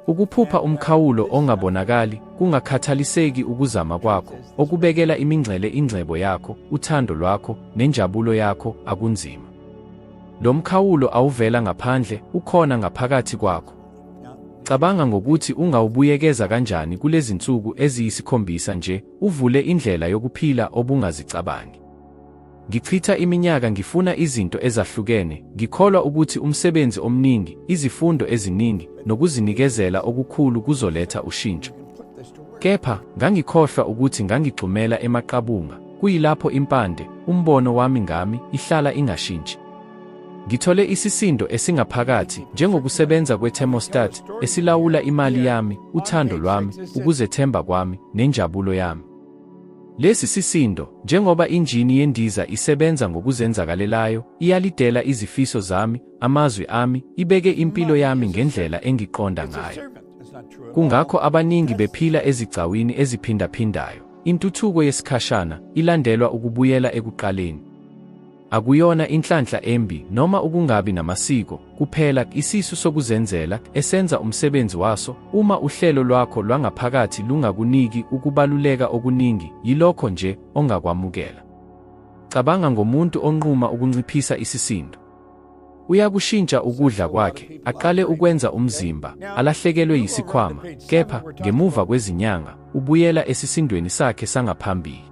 Ukuphupha umkhawulo ongabonakali kungakhathaliseki ukuzama kwakho, okubekela imingcele ingcebo yakho, uthando lwakho, nenjabulo yakho akunzima. Lo mkhawulo awuvela ngaphandle, ukhona ngaphakathi kwakho. Cabanga ngokuthi ungawubuyekeza kanjani kulezi nsuku eziyisikhombisa nje, uvule indlela yokuphila obungazicabangi. Ngichitha iminyaka ngifuna izinto ezahlukene, ngikholwa ukuthi umsebenzi omningi, izifundo eziningi, nokuzinikezela okukhulu kuzoletha ushintsho. Kepha, ngangikhohlwa ukuthi ngangigxumela emaqabunga, kuyilapho impande, umbono wami ngami, ihlala ingashintshi. Ngithole isisindo esingaphakathi, njengokusebenza kwe-thermostat, esilawula imali yami, uthando lwami, ukuzethemba kwami, nenjabulo yami. Lesi sisindo, njengoba injini yendiza isebenza ngokuzenzakalelayo, iyalidela izifiso zami, amazwi ami, ibeke impilo yami ngendlela engiqonda ngayo. Kungakho abaningi bephila ezigcawini eziphindaphindayo. Intuthuko yesikhashana ilandelwa ukubuyela ekuqaleni. Akuyona inhlanhla embi noma ukungabi namasiko kuphela, isisu sokuzenzela esenza umsebenzi waso. Uma uhlelo lwakho lwangaphakathi lungakuniki ukubaluleka okuningi, yilokho nje ongakwamukela. Cabanga ngomuntu onquma ukunciphisa isisindo. Uyakushintsha ukudla kwakhe, aqale ukwenza umzimba, alahlekelwe yisikhwama, kepha ngemuva kwezinyanga ubuyela esisindweni sakhe sangaphambili.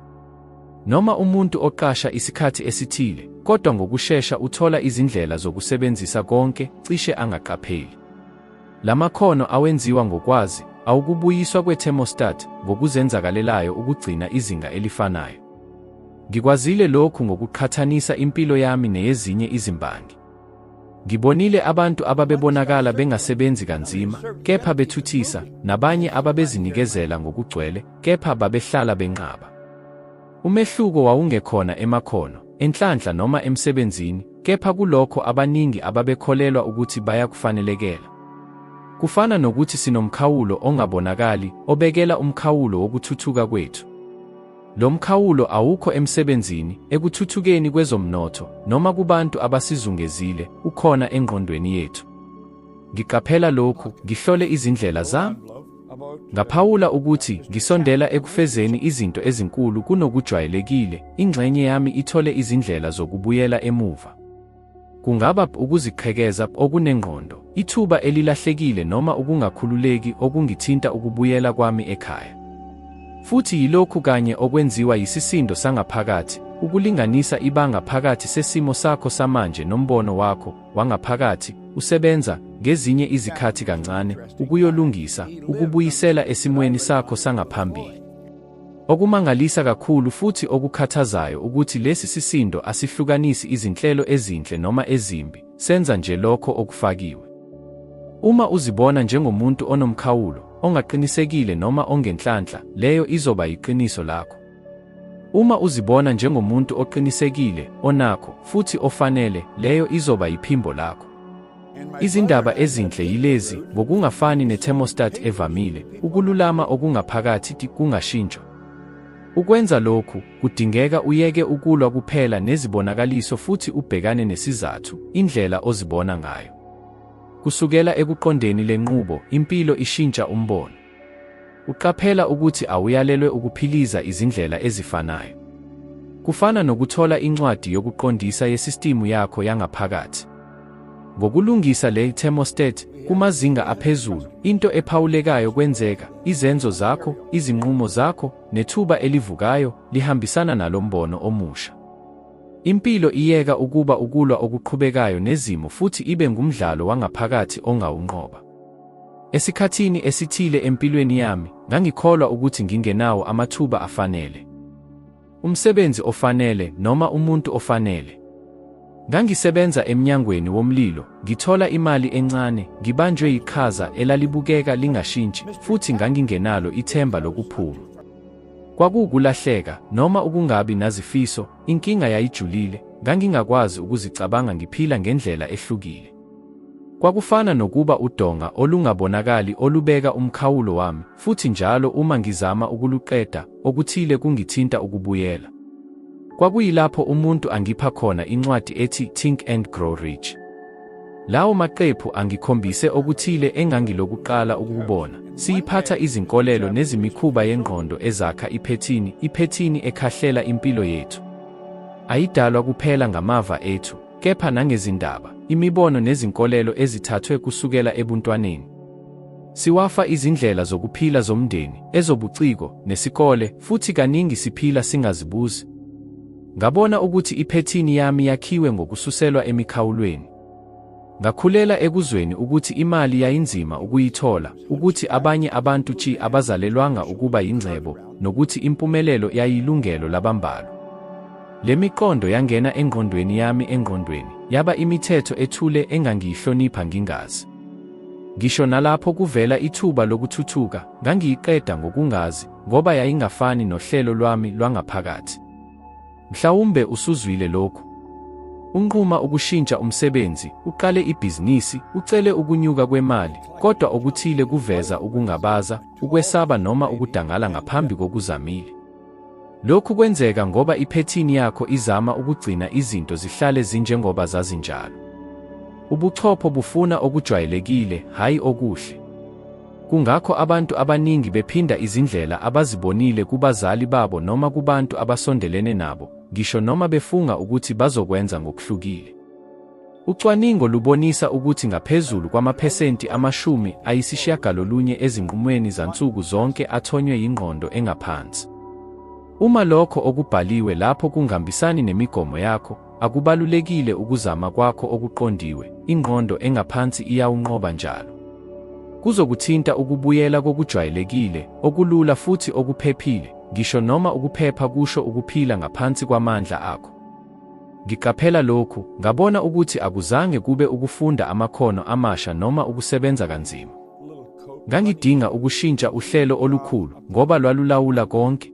Noma umuntu oqasha isikhathi esithile, kodwa ngokushesha uthola izindlela zokusebenzisa konke, cishe angaqapheli. Lamakhono awenziwa ngokwazi, awukubuyiswa kwe-thermostat, ngokuzenzakalelayo ukugcina izinga elifanayo. Ngikwazile lokhu ngokuqhathanisa impilo yami neyezinye izimbangi. Ngibonile abantu ababebonakala bengasebenzi kanzima, kepha bethuthisa, nabanye ababezinikezela ngokugcwele, kepha babehlala benqaba. Umehluko wawungekhona emakhono, enhlanhla noma emsebenzini, kepha kulokho abaningi ababekholelwa ukuthi bayakufanelekela. Kufana nokuthi sinomkhawulo ongabonakali, obekela umkhawulo wokuthuthuka kwethu. Lo mkhawulo awukho emsebenzini, ekuthuthukeni kwezomnotho, noma kubantu abasizungezile, ukhona engqondweni yethu. Ngiqaphela lokhu, ngihlole izindlela zami. Ngaphawula ukuthi ngisondela ekufezeni izinto ezinkulu kunokujwayelekile, ingxenye yami ithole izindlela zokubuyela emuva. Kungaba ukuziqhekeza okunengqondo, ithuba elilahlekile noma ukungakhululeki okungithinta ukubuyela kwami ekhaya. Futhi yilokhu kanye okwenziwa yisisindo sangaphakathi, ukulinganisa ibanga phakathi sesimo sakho samanje nombono wakho wangaphakathi, usebenza ngezinye izikhathi kancane ukuyolungisa, ukubuyisela esimweni sakho sangaphambili. Okumangalisa kakhulu futhi okukhathazayo ukuthi lesi sisindo asihlukanisi izinhlelo ezinhle noma ezimbi, senza nje lokho okufakiwe. Uma uzibona njengomuntu onomkhawulo, ongaqinisekile noma ongenhlanhla, leyo izoba yiqiniso lakho. Uma uzibona njengomuntu oqinisekile, onakho, futhi ofanele, leyo izoba yiphimbo lakho. Izindaba ezinhle yilezi, ngokungafani ne-thermostat evamile, ukululama okungaphakathi kungashintshwa. Ukwenza lokhu, kudingeka uyeke ukulwa kuphela nezibonakaliso futhi ubhekane nesizathu, indlela ozibona ngayo. Kusukela ekuqondeni lenqubo, impilo ishintsha umbono. Uqaphela ukuthi awuyalelwe ukuphiliza izindlela ezifanayo. Kufana nokuthola incwadi yokuqondisa yesistimu yakho yangaphakathi. Ngokulungisa le thermostat kumazinga aphezulu, into ephawulekayo kwenzeka, izenzo zakho, izinqumo zakho, nethuba elivukayo, lihambisana nalombono omusha. Impilo iyeka ukuba ukulwa okuqhubekayo nezimo futhi ibe ngumdlalo wangaphakathi ongawunqoba. Esikhathini esithile empilweni yami, ngangikholwa ukuthi ngingenawo amathuba afanele. Umsebenzi ofanele noma umuntu ofanele. Ngangisebenza emnyangweni womlilo, ngithola imali encane, ngibanjwe iqhaza elalibukeka lingashintshi, futhi ngangingenalo ithemba lokuphuma. Kwakukulahleka, noma ukungabi nazifiso, inkinga yayijulile, ngangingakwazi ukuzicabanga ngiphila ngendlela ehlukile. Kwakufana nokuba udonga olungabonakali olubeka umkhawulo wami, futhi njalo uma ngizama ukuluqeda, okuthile kungithinta ukubuyela. Kwakuyilapho umuntu angipha khona incwadi ethi Think and Grow Rich. Lawo maqephu angikhombise okuthile engangilokuqala ukubona. Siyiphatha izinkolelo nezimikhuba yengqondo ezakha iphethini ekhahlela impilo yethu. Ayidalwa kuphela ngamava ethu, kepha nangezindaba, imibono nezinkolelo ezithathwe kusukela ebuntwaneni. Siwafa izindlela zokuphila zomndeni, ezobuciko, nesikole, futhi kaningi siphila singazibuzi. Ngabona ukuthi iphethini yami yakhiwe ngokususelwa emikhawulweni. Ngakhulela ekuzweni ukuthi imali yayinzima ukuyithola, ukuthi abanye abantu abazalelwanga ukuba yingcebo, nokuthi impumelelo yayilungelo labambalwa. Le miqondo yangena engqondweni yami yaba imithetho ethule engangiyihlonipha ngingazi. Ngisho nalapho kuvela ithuba lokuthuthuka, ngangiyiqeda ngokungazi, ngoba yayingafani nohlelo lwami lwangaphakathi. Mhlawumbe usuzwile lokhu. Unquma ukushintsha umsebenzi, uqale ibhizinisi, ucele ukunyuka kwemali, kodwa okuthile kuveza ukungabaza, ukwesaba noma ukudangala ngaphambi kokuzamile. Lokhu kwenzeka ngoba iphethini yakho izama ukugcina izinto zihlale zinjengoba zazinjalo. Ubuchopho bufuna okujwayelekile, hayi okuhle. Kungakho abantu abaningi bephinda izindlela abazibonile kubazali babo noma kubantu abasondelene nabo, ngisho noma befunga ukuthi bazokwenza ngokuhlukile. Ucwaningo lubonisa ukuthi ngaphezulu kwamaphesenti 90 ezinqumweni zansuku zonke athonywe yingqondo engaphansi. Uma lokho okubhaliwe lapho kungambisani nemigomo yakho, akubalulekile ukuzama kwakho okuqondiwe, ingqondo engaphansi iyawunqoba njalo. Kuzokuthinta ukubuyela kokujwayelekile, okulula futhi okuphephile, ngisho noma ukuphepha kusho ukuphila ngaphansi kwamandla akho. Ngiqaphela lokhu, ngabona ukuthi akuzange kube ukufunda amakhono amasha noma ukusebenza kanzima. Ngangidinga ukushintsha uhlelo olukhulu, ngoba lwalulawula konke.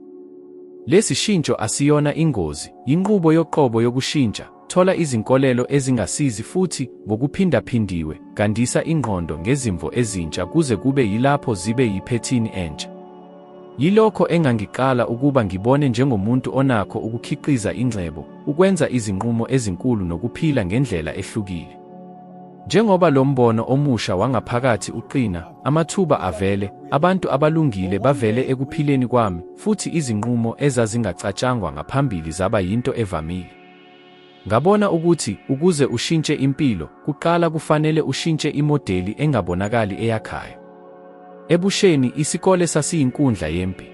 Lesi shintsho asiyona ingozi, inqubo yoqobo yokushintsha. Thola izinkolelo ezingasizi futhi, ngokuphindaphindiwe, gandisa ingqondo ngezimvo ezintsha kuze kube yilapho zibe yiphethini entsha. Yilokho engangiqala ukuba ngibone njengomuntu onakho ukukhiqiza ingcebo, ukwenza izinqumo ezinkulu nokuphila ngendlela ehlukile. Njengoba lo mbono omusha wangaphakathi uqina, amathuba avele, abantu abalungile bavele ekuphileni kwami, futhi izinqumo ezazingacatshangwa ngaphambili zaba yinto evamile. Ngabona ukuthi, ukuze ushintshe impilo, kuqala kufanele ushintshe imodeli engabonakali eyakhayo. Ebusheni isikole sasiyinkundla yempi.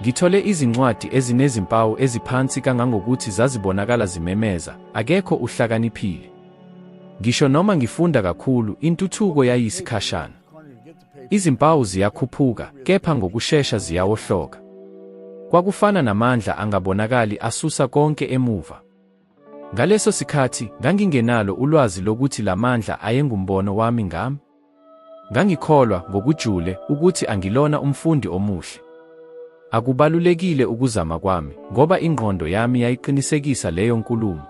Ngithole izincwadi ezinezimpawu eziphansi kangangokuthi zazibonakala zimemeza, akekho uhlakaniphile. Ngisho noma ngifunda kakhulu, intuthuko yayisikhashana. Izimpawu ziyakhuphuka, kepha ngokushesha ziyawohloka. Kwakufana namandla angabonakali asusa konke emuva. Ngaleso sikhathi, ngangingenalo ulwazi lokuthi lamandla ayengumbono wami ngami. Ngangikholwa ngokujule ukuthi angilona umfundi omuhle. Akubalulekile ukuzama kwami, ngoba ingqondo yami yayiqinisekisa leyo nkulumo.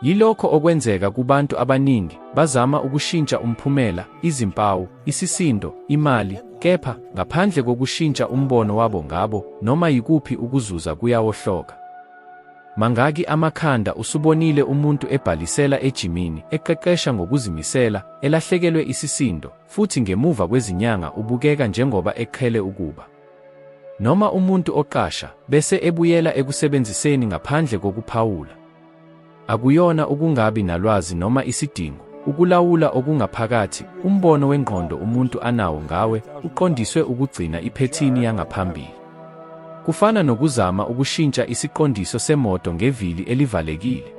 Yilokho okwenzeka kubantu abaningi, bazama ukushintsha umphumela, izimpawu, isisindo, imali, kepha ngaphandle kokushintsha umbono wabo ngabo, noma yikuphi ukuzuza kuyawohloka. Mangaki amakhanda usubonile umuntu ebhalisela ejimini, eqeqesha ngokuzimisela, elahlekelwe isisindo, futhi ngemuva kwezinyanga ubukeka njengoba eqhele ukuba. Noma umuntu oqasha, bese ebuyela ekusebenziseni ngaphandle kokuphawula. Akuyona ukungabi nalwazi noma isidingo, ukulawula okungaphakathi, umbono wengqondo umuntu anawo ngawe, uqondiswe ukugcina iphethini yangaphambili. Kufana nokuzama ukushintsha isiqondiso semoto ngevili elivalekile.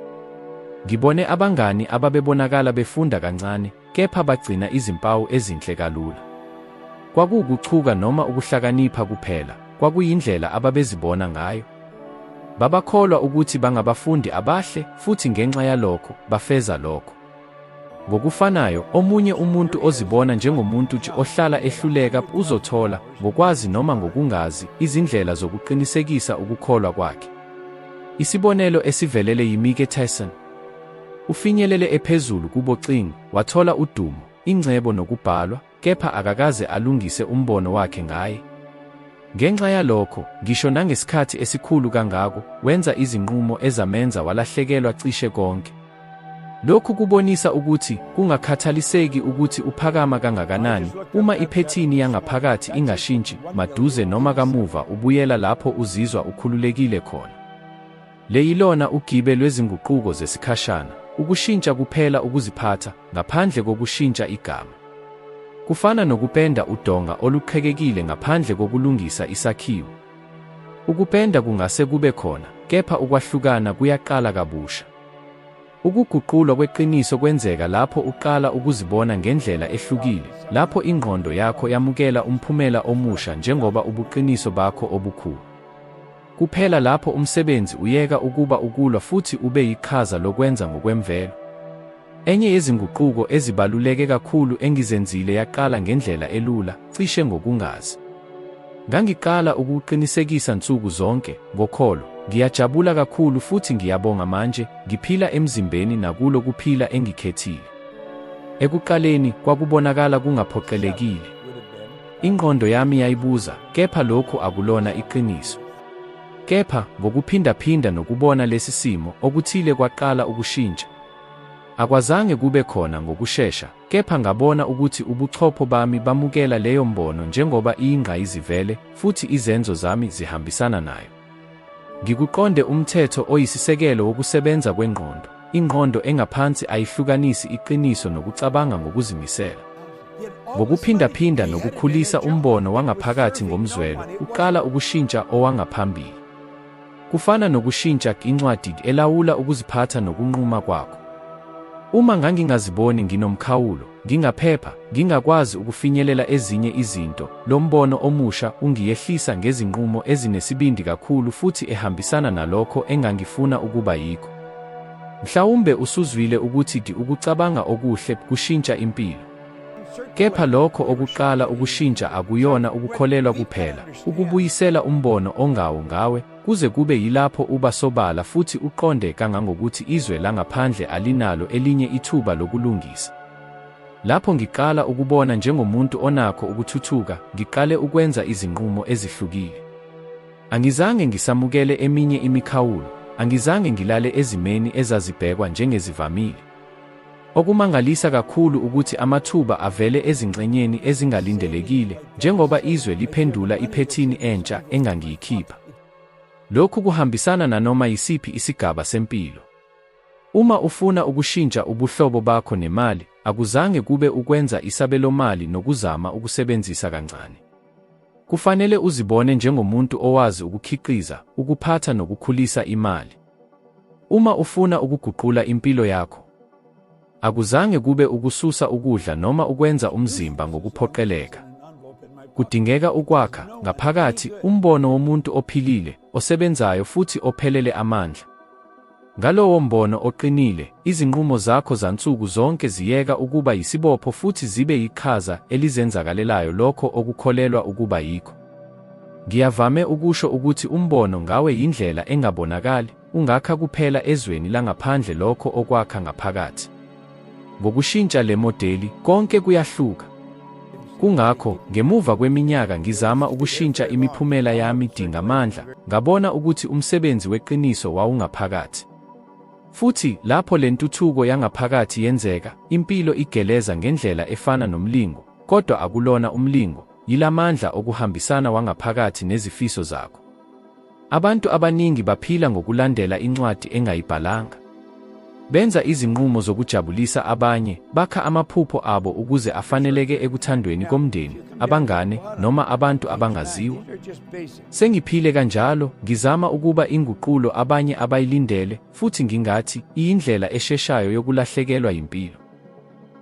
Ngibone abangani ababebonakala befunda kancane, kepha bagcina izimpawu ezinhle kalula. Kwakuwukuchuka noma ukuhlakanipha kuphela, kwakuyindlela ababezibona ngayo. Babakholwa ukuthi bangabafundi abahle, futhi ngenxa yalokho, bafeza lokho. Ngokufanayo, omunye umuntu ozibona njengomuntu ohlala ehluleka uzothola, ngokwazi noma ngokungazi, izindlela zokuqinisekisa ukukholwa kwakhe. Isibonelo esivelele yiMike Tyson. Ufinyelele ephezulu kubocingo, wathola udumo, ingcebo nokubhalwa, kepha akakaze alungise umbono wakhe ngaye. Ngenxa yalokho, ngisho nangesikhathi esikhulu kangako, wenza izinqumo ezamenza walahlekelwa cishe konke. Lokhu kubonisa ukuthi kungakhathaliseki ukuthi uphakama kangakanani, uma iphethini yangaphakathi ingashintshi maduze noma kamuva ubuyela lapho uzizwa ukhululekile khona. Le yilona ugibe lwezinguquko zesikhashana, ukushintsha kuphela ukuziphatha ngaphandle kokushintsha igama. Kufana nokupenda udonga oluqhekekile ngaphandle kokulungisa isakhiwo. Ukupenda kungase kube khona, kepha ukwahlukana kuyaqala kabusha. Ukuguqulwa kweqiniso kwenzeka lapho uqala ukuzibona ngendlela ehlukile, lapho ingqondo yakho yamukela umphumela omusha njengoba ubuqiniso bakho obukhulu. Kuphela lapho umsebenzi uyeka ukuba ukulwa futhi ube yiqhaza lokwenza ngokwemvelo. Enye yezinguquko ezibaluleke kakhulu engizenzile yaqala ngendlela elula, cishe ngokungazi. Ngangiqala ukuqinisekisa nsuku zonke, ngokholo, ngiyajabula kakhulu futhi ngiyabonga manje, ngiphila emzimbeni nakulo kuphila engikhethile. Ekuqaleni kwakubonakala kungaphoqelekile. Ingqondo yami yayibuza, kepha lokhu akulona iqiniso. Kepha ngokuphindaphinda nokubona lesi simo, okuthile kwaqala ukushintsha. Akwazange kube khona ngokushesha, kepha ngabona ukuthi ubuchopho bami bamukela leyo mbono njengoba iyingqayizivele futhi izenzo zami zihambisana nayo. Ngikuqonde umthetho oyisisekelo wokusebenza kwengqondo. Ingqondo engaphansi ayihlukanisi iqiniso nokucabanga ngokuzimisela. Ngokuphindaphinda nokukhulisa umbono wangaphakathi ngomzwelo, uqala ukushintsha owangaphambili. Kufana nokushintsha incwadi elawula ukuziphatha nokunquma kwakho. Uma ngangingaziboni nginomkhawulo, ngingaphepha, ngingakwazi ukufinyelela ezinye izinto, lo mbono omusha ungiyehlisa ngezinqumo ezinesibindi kakhulu futhi ehambisana nalokho engangifuna ukuba yikho. Mhlawumbe usuzwile ukuthi ukucabanga okuhle kushintsha impilo. Kepha lokho okuqala ukushintsha akuyona ukukholelwa kuphela, ukubuyisela umbono ongawo ngawe, kuze kube yilapho uba sobala futhi uqonde kangangokuthi izwe langaphandle alinalo elinye ithuba lokulungisa. Lapho ngiqala ukubona njengomuntu onakho ukuthuthuka, ngiqale ukwenza izinqumo ezihlukile. Angizange ngisamukele eminye imikhawulo, angizange ngilale ezimeni ezazibhekwa njengezivamile. Okumangalisa kakhulu ukuthi amathuba avele ezingxenyeni ezingalindelekile, njengoba izwe liphendula iphethini entsha engangiyikhipha. Lokhu kuhambisana nanoma yisiphi isigaba sempilo. Uma ufuna ukushintsha ubuhlobo bakho nemali, akuzange kube ukwenza isabelomali nokuzama ukusebenzisa kancane. Kufanele uzibone njengomuntu owazi ukukhiqiza, ukuphatha nokukhulisa imali. Uma ufuna ukuguqula impilo yakho, akuzange kube ukususa ukudla noma ukwenza umzimba ngokuphoqeleka. Kudingeka ukwakha ngaphakathi umbono womuntu ophilile, osebenzayo futhi ophelele amandla. Ngalowo mbono oqinile, izinqumo zakho zansuku zonke ziyeka ukuba yisibopho futhi zibe yiqhaza elizenzakalelayo lokho okukholelwa ukuba yikho. Ngiyavame ukusho ukuthi umbono ngawe yindlela engabonakali, ungakha kuphela ezweni langaphandle lokho okwakha ngaphakathi. Ngokushintsha le modeli, konke kuyahluka. Kungakho, ngemuva kweminyaka ngizama ukushintsha imiphumela yami dingamandla, ngabona ukuthi umsebenzi weqiniso wawungaphakathi. Futhi, lapho le ntuthuko yangaphakathi yenzeka, impilo igeleza ngendlela efana nomlingo, kodwa akulona umlingo, yilamandla okuhambisana wangaphakathi nezifiso zakho. Abantu abaningi baphila ngokulandela incwadi engayibhalanga. Benza izinqumo zokujabulisa abanye, bakha amaphupho abo ukuze afaneleke ekuthandweni komndeni, abangane, noma abantu abangaziwa. Sengiphile kanjalo, ngizama ukuba inguqulo abanye abayilindele, futhi ngingathi, iyindlela esheshayo yokulahlekelwa yimpilo.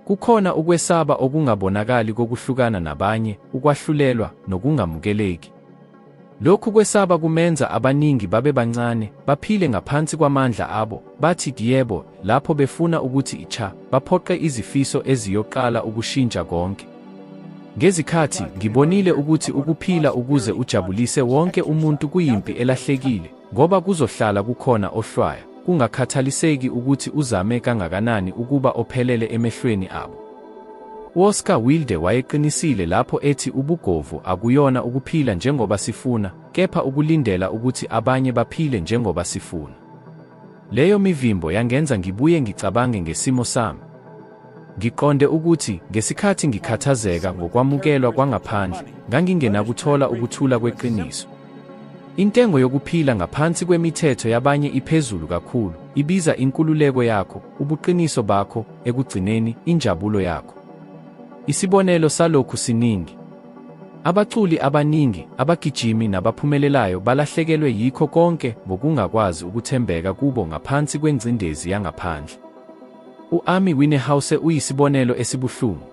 Kukhona ukwesaba okungabonakali kokuhlukana nabanye, ukwahlulelwa, nokungamukeleki. Lokhu kwesaba kumenza abaningi babe bancane, baphile ngaphansi kwamandla abo, bathi yebo, lapho befuna ukuthi baphoqe izifiso eziyoqala ukushintsha konke. Ngezikhathi ngibonile ukuthi ukuphila ukuze ujabulise wonke umuntu kuyimpi elahlekile, ngoba kuzohlala kukhona ohlwaya, kungakhathaliseki ukuthi uzame kangakanani ukuba ophelele emehlweni abo. U-Oscar Wilde wayeqinisile lapho ethi ubugovu akuyona ukuphila njengoba sifuna, kepha ukulindela ukuthi abanye baphile njengoba sifuna. Leyo mivimbo yangenza ngibuye ngicabange ngesimo sami. Ngiqonde ukuthi ngesikhathi ngikhathazeka ngokwamukelwa kwangaphandle, ngangingenakuthola ukuthula kweqiniso. Intengo yokuphila ngaphansi kwemithetho yabanye iphezulu kakhulu, ibiza inkululeko yakho, ubuqiniso bakho, ekugcineni injabulo yakho. Isibonelo salokhu siningi. Abaculi abaningi, abagijimi nabaphumelelayo balahlekelwe yikho konke ngokungakwazi ukuthembeka kubo ngaphansi kwengcindezi yangaphandle. U-Amy Winehouse uyisibonelo esibuhlungu.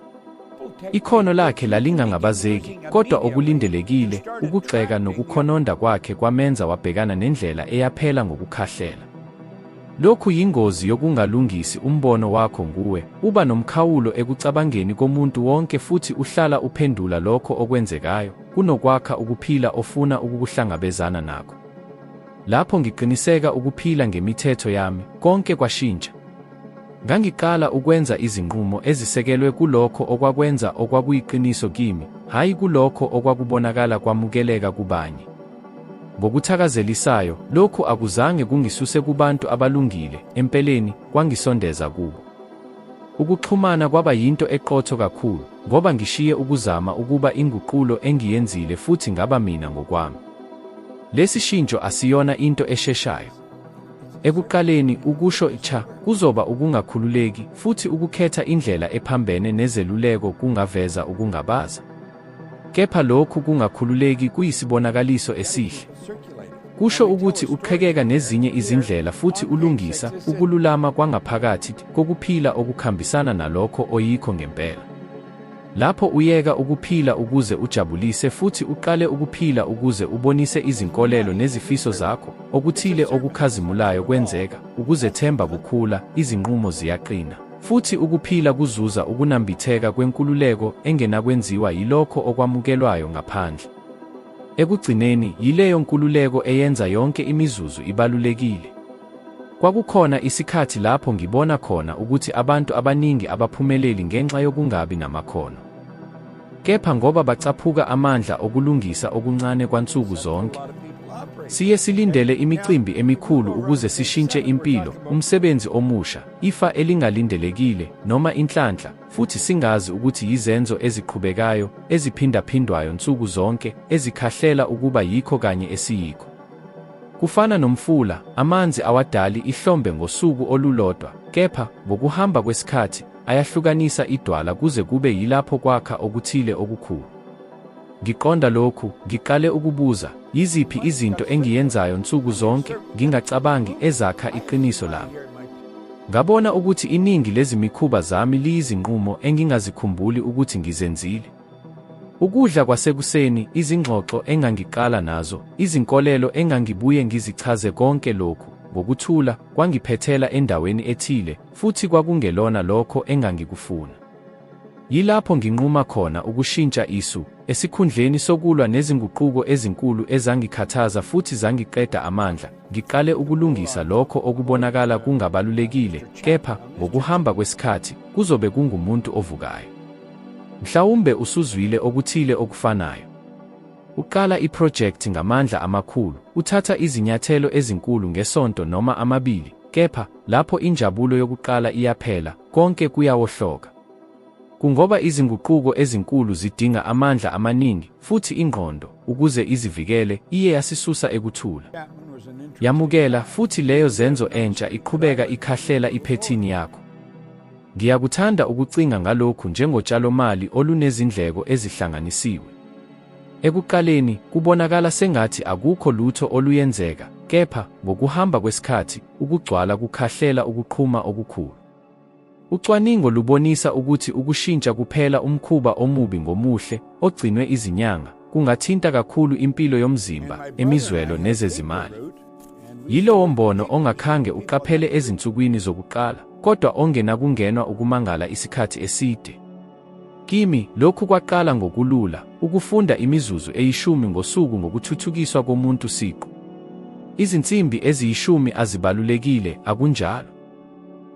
Ikhono lakhe lalingangabazeki, kodwa okulindelekile, ukugxeka nokukhononda kwakhe kwamenza wabhekana nendlela eyaphela ngokukhahlela. Lokhu yingozi yokungalungisi umbono wakho nguwe, uba nomkhawulo ekucabangeni komuntu wonke futhi uhlala uphendula lokho okwenzekayo, kunokwakha ukuphila ofuna ukukuhlangabezana nakho. Lapho ngiqiniseka ukuphila ngemithetho yami, konke kwashintsha. Ngangiqala ukwenza izinqumo ezisekelwe kulokho okwakwenza okwakuyiqiniso kimi, hayi kulokho okwakubonakala kwamukeleka kubanye. Ngokuthakazelisayo, lokhu akuzange kungisuse kubantu abalungile, empeleni kwangisondeza kubo. Ukuxhumana kwaba yinto eqotho kakhulu, ngoba ngishiye ukuzama ukuba inguqulo engiyenzile futhi ngaba mina ngokwami. Lesi shintsho asiyona into esheshayo. Ekuqaleni ukusho cha kuzoba ukungakhululeki futhi ukukhetha indlela ephambene nezeluleko kungaveza ukungabaza. Kepha lokhu kungakhululeki kuyisibonakaliso esihle. Kusho ukuthi uqhekeka nezinye izindlela futhi ulungisa ukululama kwangaphakathi kokuphila okukhambisana nalokho oyikho ngempela. Lapho uyeka ukuphila ukuze ujabulise futhi uqale ukuphila ukuze ubonise izinkolelo nezifiso zakho, okuthile okukhazimulayo kwenzeka, ukuzethemba kukhula, izinqumo ziyaqina, futhi ukuphila kuzuza ukunambitheka kwenkululeko engenakwenziwa yilokho okwamukelwayo ngaphandle. Ekugcineni, yileyo nkululeko eyenza yonke imizuzu ibalulekile. Kwakukhona isikhathi lapho ngibona khona ukuthi abantu abaningi abaphumeleli ngenxa yokungabi namakhono. Kepha ngoba bacaphuka amandla okulungisa okuncane kwansuku zonke. Siye silindele imicimbi emikhulu ukuze sishintshe impilo, umsebenzi omusha, ifa elingalindelekile, noma inhlanhla, futhi singazi ukuthi yizenzo eziqhubekayo, eziphindaphindwayo nsuku zonke, ezikhahlela ukuba yikho kanye esiyikho. Kufana nomfula, amanzi awadali ihlombe ngosuku olulodwa, kepha ngokuhamba kwesikhathi ayahlukanisa idwala kuze kube yilapho kwakha okuthile okukhulu. Ngiqonda lokhu, ngiqale ukubuza, yiziphi izinto engiyenzayo nsuku zonke, ngingacabangi ezakha iqiniso lami. Ngabona ukuthi iningi lezimikhuba zami liyizinqumo engingazikhumbuli ukuthi ngizenzile. Ukudla kwasekuseni, izingxoxo engangiqala nazo, izinkolelo engangibuye ngizichaze konke lokhu, ngokuthula, kwangiphethela endaweni ethile, futhi kwakungelona lokho engangikufuna. Yilapho nginquma khona ukushintsha isu, esikhundleni sokulwa nezinguquko ezinkulu ezangikhathaza futhi zangiqeda amandla, ngiqale ukulungisa lokho okubonakala kungabalulekile, kepha ngokuhamba kwesikhathi kuzobe kungumuntu ovukayo. Mhlawumbe usuzwile okuthile okufanayo. Uqala iprojekthi ngamandla amakhulu, uthatha izinyathelo ezinkulu ngesonto noma amabili, kepha lapho injabulo yokuqala iyaphela, konke kuyawohloka. Kungoba izinguquko ezinkulu zidinga amandla amaningi, futhi ingqondo, ukuze izivikele, iye yasisusa ekuthula. Yamukela futhi leyo zenzo entsha iqhubeka ikhahlela iphethini yakho. Ngiyakuthanda ukucinga ngalokhu njengotshalomali olunezindleko ezihlanganisiwe. Ekuqaleni, kubonakala sengathi akukho lutho oluyenzeka, kepha ngokuhamba kwesikhathi, ukugcwala kukhahlela ukuqhuma okukhulu. Ucwaningo lubonisa ukuthi ukushintsha kuphela umkhuba omubi ngomuhle, ogcinwe izinyanga, kungathinta kakhulu impilo yomzimba, emizwelo nezezimali. Yilowo mbono ongakhange uqaphele ezinsukwini zokuqala, kodwa ongenakungenwa ukumangala isikhathi eside. Kimi, lokhu kwaqala ngokulula, ukufunda imizuzu 10 ngosuku ngokuthuthukiswa komuntu siqu. Izinsimbi eziyishumi azibalulekile, akunjalo.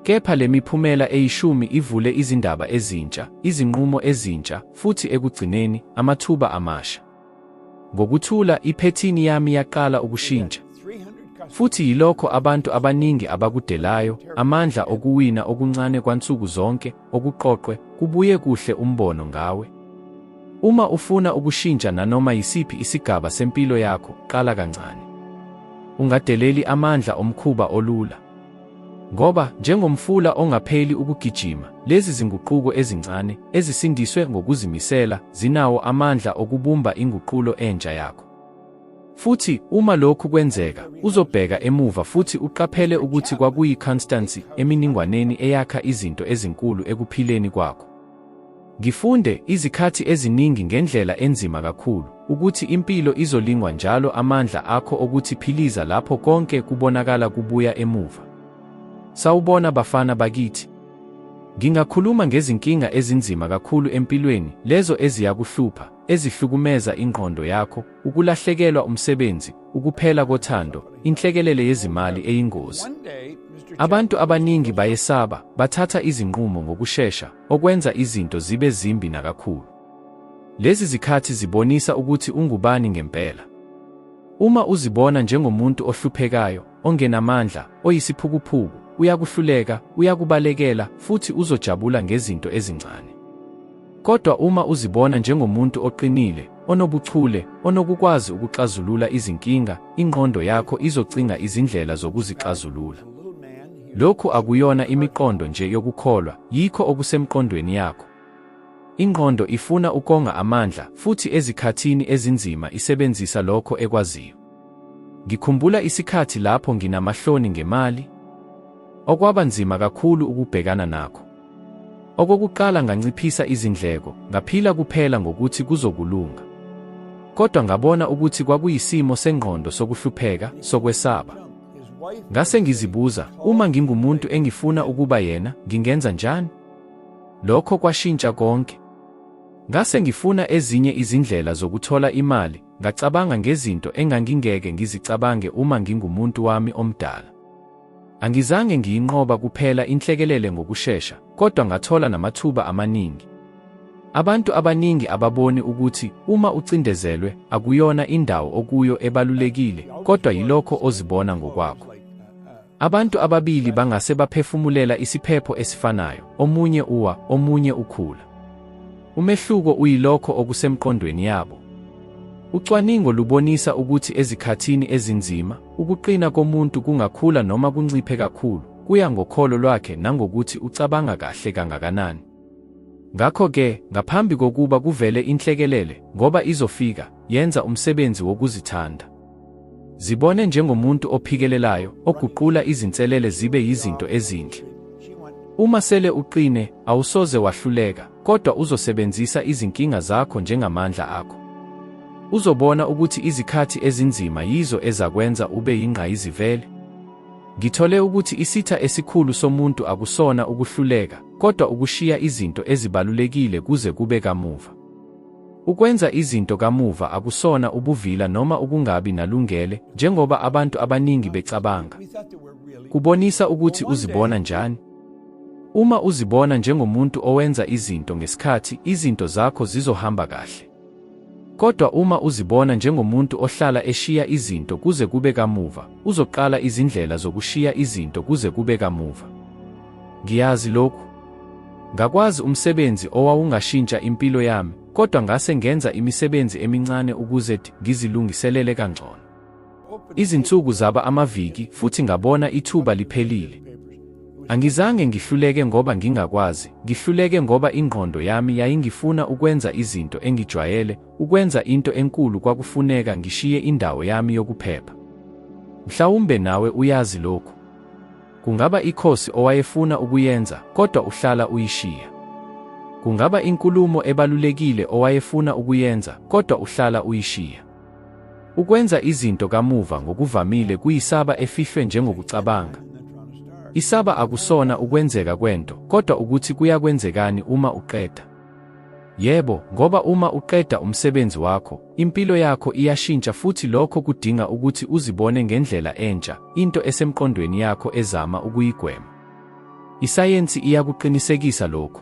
Kepha le miphumela 10 ivule izindaba ezintsha, izinqumo ezintsha, futhi ekugcineni, amathuba amasha. Ngokuthula iphethini yami yaqala ukushintsha. Futhi yilokho abantu abaningi abakudelayo, amandla okuwina okuncane kwansuku zonke, okuqoqwe, kubuye kuhle umbono ngawe. Uma ufuna ukushintsha nanoma yisiphi isigaba sempilo yakho, qala kancane. Ungadeleli amandla omkhuba olula. Ngoba, njengomfula ongapheli ukugijima, lezi zinguquko ezincane, ezisindiswe ngokuzimisela, zinawo amandla okubumba inguqulo entsha yakho. Futhi, uma lokhu kwenzeka, uzobheka emuva futhi uqaphele ukuthi kwakuyi-constancy eminingwaneni eyakha izinto ezinkulu ekuphileni kwakho. Ngifunde izikhathi eziningi ngendlela enzima kakhulu, ukuthi impilo izolingwa njalo amandla akho okuthi philiza lapho konke kubonakala kubuya emuva. Sawubona bafana bakithi. Ngingakhuluma ngezinkinga ezinzima kakhulu empilweni, lezo eziyakuhlupha, ezihlukumeza ingqondo yakho, ukulahlekelwa umsebenzi, ukuphela kothando, inhlekelele yezimali eyingozi. Abantu abaningi bayesaba, bathatha izinqumo ngokushesha, okwenza izinto zibe zimbi nakakhulu. Lezi zikhathi zibonisa ukuthi ungubani ngempela. Uma uzibona njengomuntu ohluphekayo, ongenamandla, oyisiphukuphuku, uyakuhluleka, uyakubalekela, futhi uzojabula ngezinto ezincane. Kodwa uma uzibona njengomuntu oqinile, onobuchule, onokukwazi ukuxazulula izinkinga, ingqondo yakho izocinga izindlela zokuzixazulula. Lokhu akuyona imiqondo nje yokukholwa, yikho okusemqondweni yakho. Ingqondo ifuna ukonga amandla, futhi ezikhathini ezinzima isebenzisa lokho ekwaziyo. Ngikhumbula isikhathi lapho nginamahloni ngemali, okwaba nzima kakhulu ukubhekana nakho. Okokuqala nganciphisa izindleko, ngaphila kuphela ngokuthi kuzokulunga. Kodwa ngabona ukuthi kwakuyisimo sengqondo sokuhlupheka, sokwesaba. Ngase ngizibuza, uma ngingumuntu engifuna ukuba yena, ngingenza njani? Lokho kwashintsha konke. Ngase ngifuna ezinye izindlela zokuthola imali, ngacabanga ngezinto engangingeke ngizicabange uma ngingumuntu wami omdala. Angizange ngiyinqoba kuphela inhlekelele ngokushesha, kodwa ngathola namathuba amaningi. Abantu abaningi ababoni ukuthi uma ucindezelwe akuyona indawo okuyo ebalulekile, kodwa yilokho ozibona ngokwakho. Abantu ababili bangase baphefumulela isiphepho esifanayo, omunye uwa, omunye ukhula. Umehluko uyilokho okusemqondweni yabo. Ucwaningo lubonisa ukuthi ezikhathini ezinzima, ukuqina komuntu kungakhula noma kunciphe kakhulu, kuya ngokholo lwakhe nangokuthi ucabanga kahle kangakanani. Ngakho-ke, ngaphambi kokuba kuvele inhlekelele, ngoba izofika, yenza umsebenzi wokuzithanda. Zibone njengomuntu ophikelelayo, oguqula izinselele zibe yizinto ezinhle. Uma sele uqine, awusoze wahluleka, kodwa uzosebenzisa izinkinga zakho njengamandla akho. Uzobona ukuthi izikhathi ezinzima yizo ezakwenza ube yingqayizivele. Ngithole ukuthi isitha esikhulu somuntu akusona ukuhluleka, kodwa ukushiya izinto ezibalulekile kuze kube kamuva. Ukwenza izinto kamuva akusona ubuvila noma ukungabi nalungele, njengoba abantu abaningi becabanga. Kubonisa ukuthi uzibona njani. Uma uzibona njengomuntu owenza izinto ngesikhathi, izinto zakho zizohamba kahle. Kodwa uma uzibona njengomuntu ohlala eshiya izinto kuze kube kamuva, uzoqala izindlela zokushiya izinto kuze kube kamuva. Ngiyazi lokhu. Ngakwazi umsebenzi owawungashintsha impilo yami, kodwa ngase ngenza imisebenzi emincane ukuze ngizilungiselele kangcono. Izinsuku zaba amaviki futhi ngabona ithuba liphelile. Angizange ngihluleke ngoba ngingakwazi, ngihluleke ngoba ingqondo yami yayingifuna ukwenza izinto engijwayele, ukwenza into enkulu kwakufuneka ngishiye indawo yami yokuphepha. Mhlawumbe nawe uyazi lokhu. Kungaba ikhosi owayefuna ukuyenza, kodwa uhlala uyishiya. Kungaba inkulumo ebalulekile owayefuna ukuyenza, kodwa uhlala uyishiya. Ukwenza izinto kamuva ngokuvamile kuyisaba efihlwe njengokucabanga. Isaba akusona ukwenzeka kwento, kodwa ukuthi kuyakwenzekani uma uqeda. Yebo, ngoba uma uqeda umsebenzi wakho, impilo yakho iyashintsha futhi lokho kudinga ukuthi uzibone ngendlela entsha, into esemqondweni yakho ezama ukuyigwema. Isayensi iyakuqinisekisa lokho.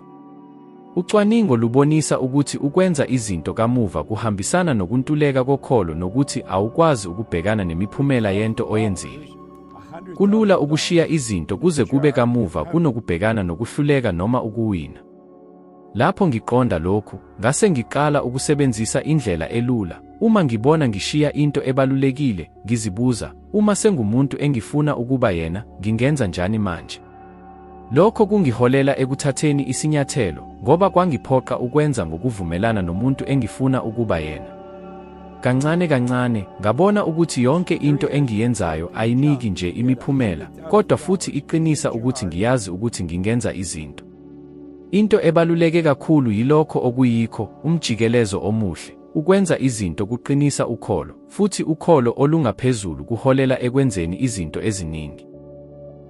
Ucwaningo lubonisa ukuthi ukwenza izinto kamuva kuhambisana nokuntuleka kokholo nokuthi awukwazi ukubhekana nemiphumela yento oyenzile. Kulula ukushiya izinto kuze kube kamuva kunokubhekana nokuhluleka noma ukuwina. Lapho ngiqonda lokhu, ngase ngiqala ukusebenzisa indlela elula. Uma ngibona ngishiya into ebalulekile, ngizibuza, uma sengumuntu engifuna ukuba yena, ngingenza njani manje? Lokho kungiholela ekuthatheni isinyathelo, ngoba kwangiphoqa ukwenza ngokuvumelana nomuntu engifuna ukuba yena. Kancane kancane, ngabona ukuthi yonke into engiyenzayo ayiniki nje imiphumela, kodwa futhi iqinisa ukuthi ngiyazi ukuthi ngingenza izinto. Into ebaluleke kakhulu yilokho okuyikho, umjikelezo omuhle. Ukwenza izinto kuqinisa ukholo, futhi ukholo olungaphezulu kuholela ekwenzeni izinto eziningi.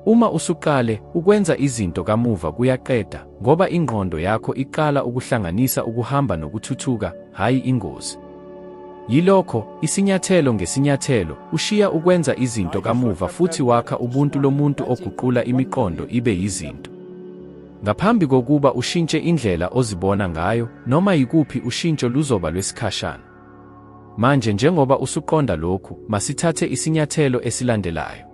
Uma usuqale ukwenza izinto kamuva kuyaqeda, ngoba ingqondo yakho iqala ukuhlanganisa ukuhamba nokuthuthuka, hayi ingozi. Yilokho, isinyathelo ngesinyathelo, ushiya ukwenza izinto kamuva futhi wakha ubuntu lomuntu oguqula imiqondo ibe yizinto. Ngaphambi kokuba ushintshe indlela ozibona ngayo, noma yikuphi ushintsho luzoba lwesikhashana. Manje njengoba usuqonda lokhu, masithathe isinyathelo esilandelayo.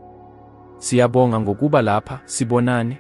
Siyabonga ngokuba lapha, sibonane.